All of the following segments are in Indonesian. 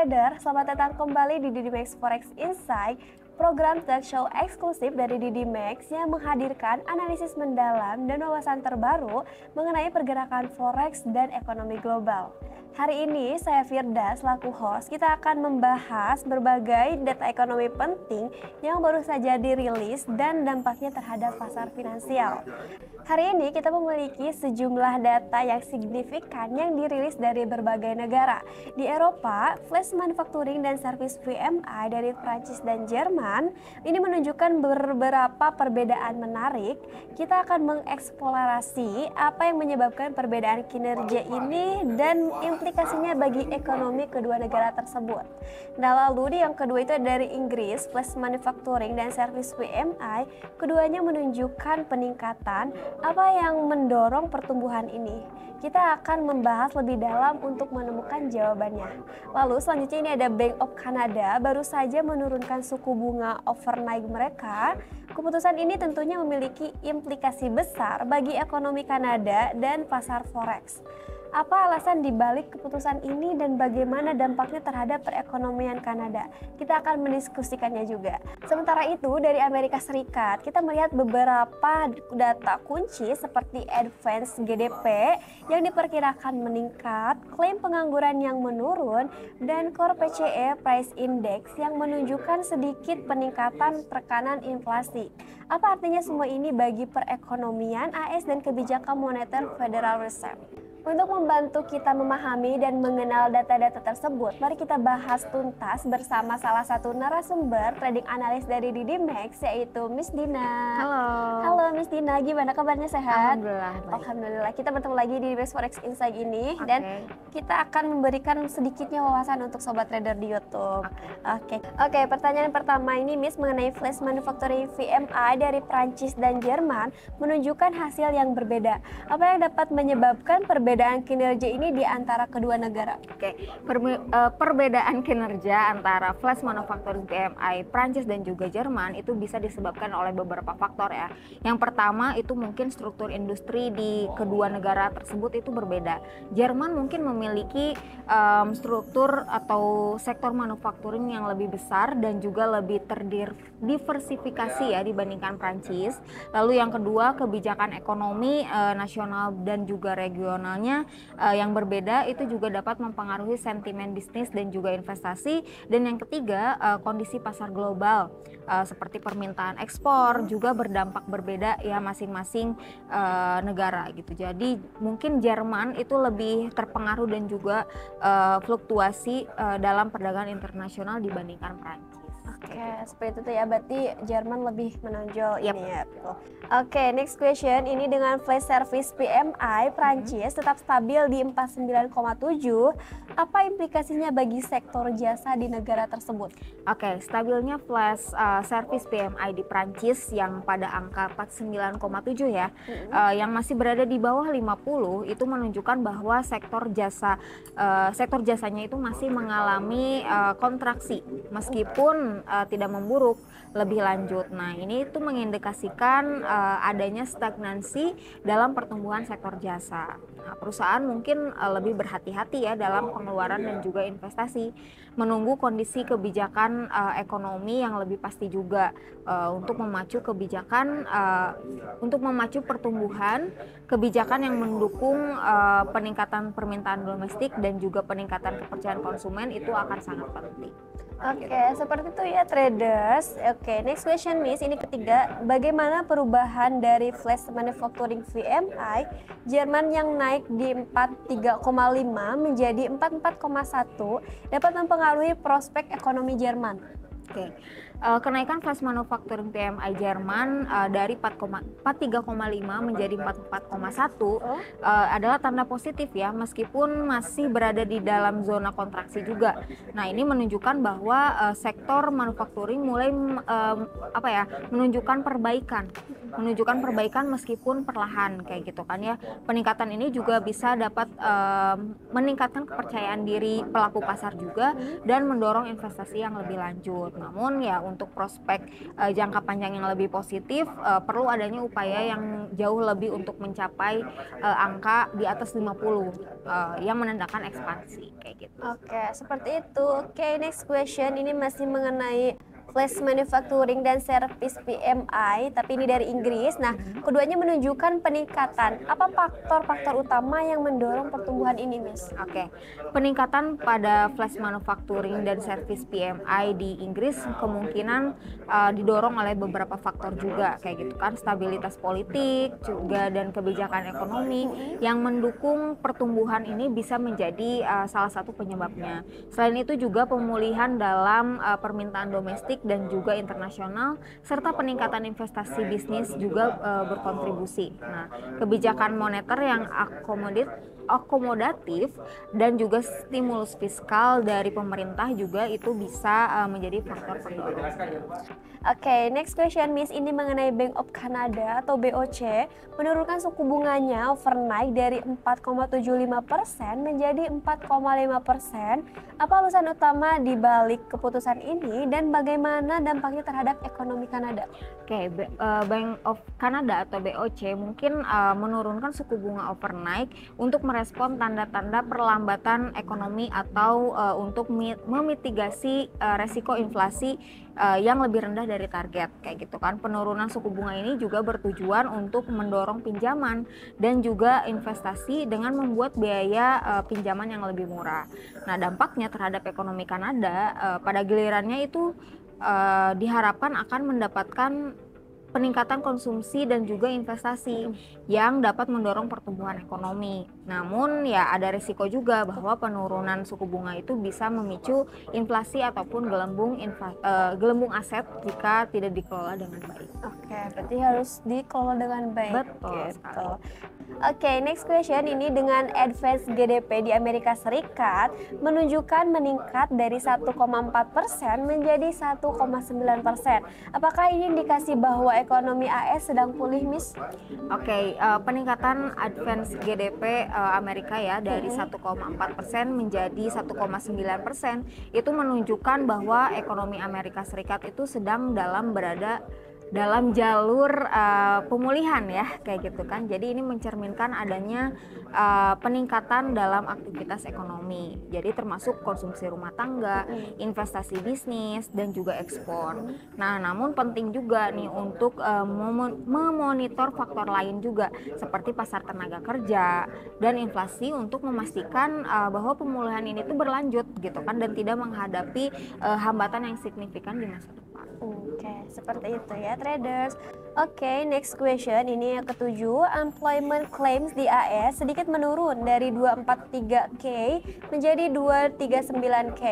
trader, selamat datang kembali di DidiMax Forex Insight, program talk show eksklusif dari DidiMax yang menghadirkan analisis mendalam dan wawasan terbaru mengenai pergerakan forex dan ekonomi global. Hari ini saya Firda selaku host, kita akan membahas berbagai data ekonomi penting yang baru saja dirilis dan dampaknya terhadap pasar finansial. Hari ini kita memiliki sejumlah data yang signifikan yang dirilis dari berbagai negara. Di Eropa, Flash Manufacturing dan Service PMI dari Prancis dan Jerman ini menunjukkan beberapa perbedaan menarik. Kita akan mengeksplorasi apa yang menyebabkan perbedaan kinerja ini dan implikasinya bagi ekonomi kedua negara tersebut. Nah, lalu yang kedua itu dari Inggris, Flash Manufacturing dan Service PMI, keduanya menunjukkan peningkatan. Apa yang mendorong pertumbuhan ini? Kita akan membahas lebih dalam untuk menemukan jawabannya. Lalu selanjutnya ini ada Bank of Canada baru saja menurunkan suku bunga overnight mereka. Keputusan ini tentunya memiliki implikasi besar bagi ekonomi Kanada dan pasar forex. Apa alasan dibalik keputusan ini dan bagaimana dampaknya terhadap perekonomian Kanada? Kita akan mendiskusikannya juga. Sementara itu dari Amerika Serikat, kita melihat beberapa data kunci seperti advance GDP yang diperkirakan meningkat, klaim pengangguran yang menurun, dan core PCE Price Index yang menunjukkan sedikit peningkatan tekanan inflasi. Apa artinya semua ini bagi perekonomian AS dan kebijakan moneter Federal Reserve? Untuk membantu kita memahami dan mengenal data-data tersebut, mari kita bahas tuntas bersama salah satu narasumber trading analis dari DidiMax, yaitu Miss Dina. Halo. Halo Miss Dina, gimana kabarnya, sehat? Alhamdulillah. Baik. Alhamdulillah. Kita bertemu lagi di DidiMax Forex Insight ini dan kita akan memberikan sedikitnya wawasan untuk sobat trader di YouTube. Oke, pertanyaan pertama ini Miss mengenai Flash Manufacturing PMI dari Prancis dan Jerman menunjukkan hasil yang berbeda. Apa yang dapat menyebabkan perbedaan kinerja ini di antara kedua negara? Perbedaan kinerja antara Flash Manufacturing PMI Prancis dan juga Jerman itu bisa disebabkan oleh beberapa faktor ya. Yang pertama itu mungkin struktur industri di kedua negara tersebut itu berbeda. Jerman mungkin memiliki struktur atau sektor manufacturing yang lebih besar dan juga lebih terdiversifikasi ya dibandingkan Prancis. Lalu yang kedua, kebijakan ekonomi nasional dan juga regional yang berbeda itu juga dapat mempengaruhi sentimen bisnis dan juga investasi. Dan yang ketiga, kondisi pasar global seperti permintaan ekspor juga berdampak berbeda ya masing-masing negara gitu. Jadi mungkin Jerman itu lebih terpengaruh dan juga fluktuasi dalam perdagangan internasional dibandingkan Prancis. Oke, seperti itu tuh ya, berarti Jerman lebih menonjol Yep. ini ya. Oke, next question, ini dengan Flash Service PMI Prancis tetap stabil di 49,7. Apa implikasinya bagi sektor jasa di negara tersebut? Oke, stabilnya Flash Service PMI di Prancis yang pada angka 49,7 ya, yang masih berada di bawah 50 itu menunjukkan bahwa sektor jasanya itu masih mengalami kontraksi meskipun tidak memburuk lebih lanjut. Nah, ini itu mengindikasikan adanya stagnansi dalam pertumbuhan sektor jasa. Nah, perusahaan mungkin lebih berhati-hati ya dalam pengeluaran dan juga investasi, menunggu kondisi kebijakan ekonomi yang lebih pasti juga untuk memacu kebijakan untuk memacu pertumbuhan kebijakan yang mendukung peningkatan permintaan domestik dan juga peningkatan kepercayaan konsumen itu akan sangat penting. Oke, seperti itu ya traders. Oke, next question Miss, ini ketiga, bagaimana perubahan dari Flash Manufacturing PMI Jerman yang naik di 43,5 menjadi 44,1 dapat mempengaruhi prospek ekonomi Jerman? Oke. Kenaikan Flash Manufacturing PMI Jerman dari 43,5 menjadi 44,1 adalah tanda positif ya, meskipun masih berada di dalam zona kontraksi juga. Nah, ini menunjukkan bahwa sektor manufacturing mulai menunjukkan perbaikan meskipun perlahan kayak gitu kan ya. Peningkatan ini juga bisa dapat meningkatkan kepercayaan diri pelaku pasar juga dan mendorong investasi yang lebih lanjut. Namun ya untuk prospek jangka panjang yang lebih positif, perlu adanya upaya yang jauh lebih untuk mencapai angka di atas 50 yang menandakan ekspansi kayak gitu. Oke, seperti itu. Oke, next question ini masih mengenai Flash Manufacturing dan Service PMI, tapi ini dari Inggris. Nah, keduanya menunjukkan peningkatan. Apa faktor-faktor utama yang mendorong pertumbuhan ini, Miss? Oke, peningkatan pada Flash Manufacturing dan Service PMI di Inggris kemungkinan didorong oleh beberapa faktor juga, kayak gitu kan, stabilitas politik juga dan kebijakan ekonomi yang mendukung pertumbuhan ini bisa menjadi salah satu penyebabnya. Selain itu juga pemulihan dalam permintaan domestik dan juga internasional serta peningkatan investasi bisnis juga berkontribusi. Nah, kebijakan moneter yang akomodatif dan juga stimulus fiskal dari pemerintah juga itu bisa menjadi faktor pendorong. Oke, next question Miss, ini mengenai Bank of Canada atau BOC menurunkan suku bunganya overnight dari 4,75% menjadi 4,5%. Apa alasan utama di balik keputusan ini dan bagaimana dampaknya terhadap ekonomi Kanada? Oke, Bank of Canada atau BOC mungkin menurunkan suku bunga overnight untuk merespon tanda-tanda perlambatan ekonomi atau untuk memitigasi resiko inflasi yang lebih rendah dari target kayak gitu kan. Penurunan suku bunga ini juga bertujuan untuk mendorong pinjaman dan juga investasi dengan membuat biaya pinjaman yang lebih murah. Nah, dampaknya terhadap ekonomi Kanada pada gilirannya itu diharapkan akan mendapatkan peningkatan konsumsi dan juga investasi yang dapat mendorong pertumbuhan ekonomi. Namun ya ada risiko juga bahwa penurunan suku bunga itu bisa memicu inflasi ataupun gelembung aset jika tidak dikelola dengan baik. Oke, berarti harus dikelola dengan baik. Betul gitu. Oke, next question ini dengan advance GDP di Amerika Serikat menunjukkan meningkat dari 1,4% menjadi 1,9%. Apakah ini indikasi bahwa ekonomi AS sedang pulih, Miss? Oke, peningkatan advance GDP Amerika ya dari 1,4% menjadi 1,9% itu menunjukkan bahwa ekonomi Amerika Serikat itu sedang berada dalam jalur pemulihan ya kayak gitu kan. Jadi ini mencerminkan adanya peningkatan dalam aktivitas ekonomi. Jadi termasuk konsumsi rumah tangga, investasi bisnis dan juga ekspor. Nah, namun penting juga nih untuk memonitor faktor lain juga seperti pasar tenaga kerja dan inflasi untuk memastikan bahwa pemulihan ini tuh berlanjut gitu kan dan tidak menghadapi hambatan yang signifikan di masa depan. Oke, seperti itu ya traders. Oke, next question ini yang ketujuh, employment claims di AS sedikit menurun dari 243K menjadi 239K.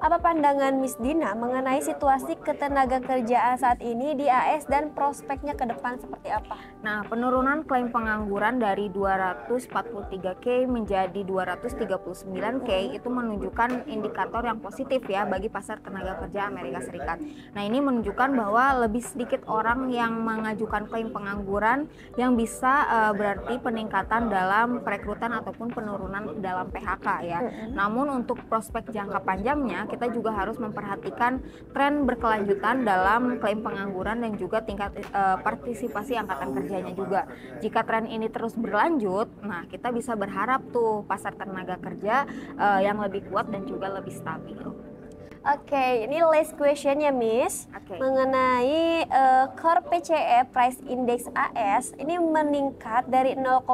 Apa pandangan Miss Dina mengenai situasi ketenaga kerjaan saat ini di AS dan prospeknya ke depan seperti apa? Nah, penurunan klaim pengangguran dari 243K menjadi 239K itu menunjukkan indikator yang positif ya bagi pasar tenaga kerja Amerika Serikat. Nah, ini menunjukkan bahwa lebih sedikit orang yang mengajukan klaim pengangguran yang bisa berarti peningkatan dalam perekrutan ataupun penurunan dalam PHK ya. Namun untuk prospek jangka panjangnya kita juga harus memperhatikan tren berkelanjutan dalam klaim pengangguran dan juga tingkat partisipasi angkatan kerjanya juga. Jika tren ini terus berlanjut, nah kita bisa berharap tuh pasar tenaga kerja yang lebih kuat dan juga lebih stabil. Oke, ini last question ya Miss, mengenai Core PCE Price Index AS ini meningkat dari 0,1%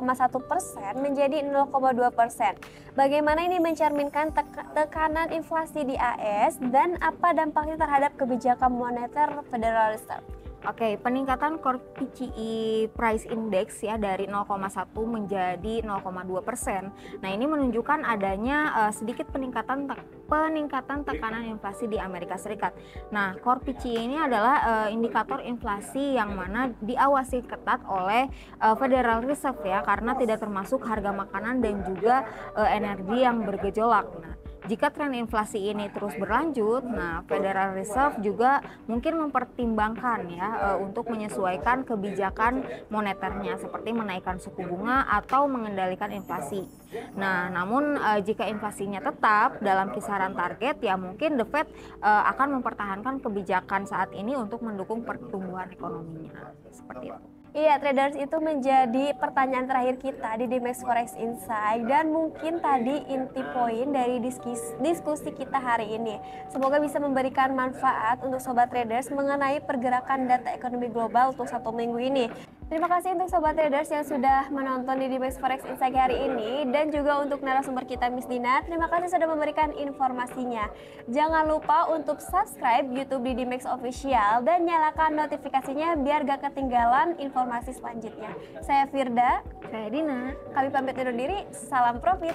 menjadi 0,2%. Bagaimana ini mencerminkan tekanan inflasi di AS dan apa dampaknya terhadap kebijakan moneter Federal Reserve? Oke, peningkatan Core PCE Price Index ya dari 0,1 menjadi 0,2%. Nah, ini menunjukkan adanya sedikit peningkatan tekanan inflasi di Amerika Serikat. Nah, Core PCE ini adalah indikator inflasi yang mana diawasi ketat oleh Federal Reserve ya, karena tidak termasuk harga makanan dan juga energi yang bergejolak. Nah, Jika tren inflasi ini terus berlanjut, nah Federal Reserve juga mungkin mempertimbangkan ya untuk menyesuaikan kebijakan moneternya seperti menaikkan suku bunga atau mengendalikan inflasi. Nah, namun jika inflasinya tetap dalam kisaran target, ya mungkin The Fed akan mempertahankan kebijakan saat ini untuk mendukung pertumbuhan ekonominya. Seperti itu. Iya, traders, itu menjadi pertanyaan terakhir kita di Dimex Forex Insight, dan mungkin tadi inti poin dari diskusi kita hari ini. Semoga bisa memberikan manfaat untuk sobat traders mengenai pergerakan data ekonomi global untuk 1 minggu ini. Terima kasih untuk sobat traders yang sudah menonton di Dimex Forex Insight hari ini, dan juga untuk narasumber kita Miss Dina. Terima kasih sudah memberikan informasinya. Jangan lupa untuk subscribe YouTube di Dimex Official dan nyalakan notifikasinya biar gak ketinggalan informasi selanjutnya. Saya Firda, Saya Dina. kami pamit undur diri. Salam profit.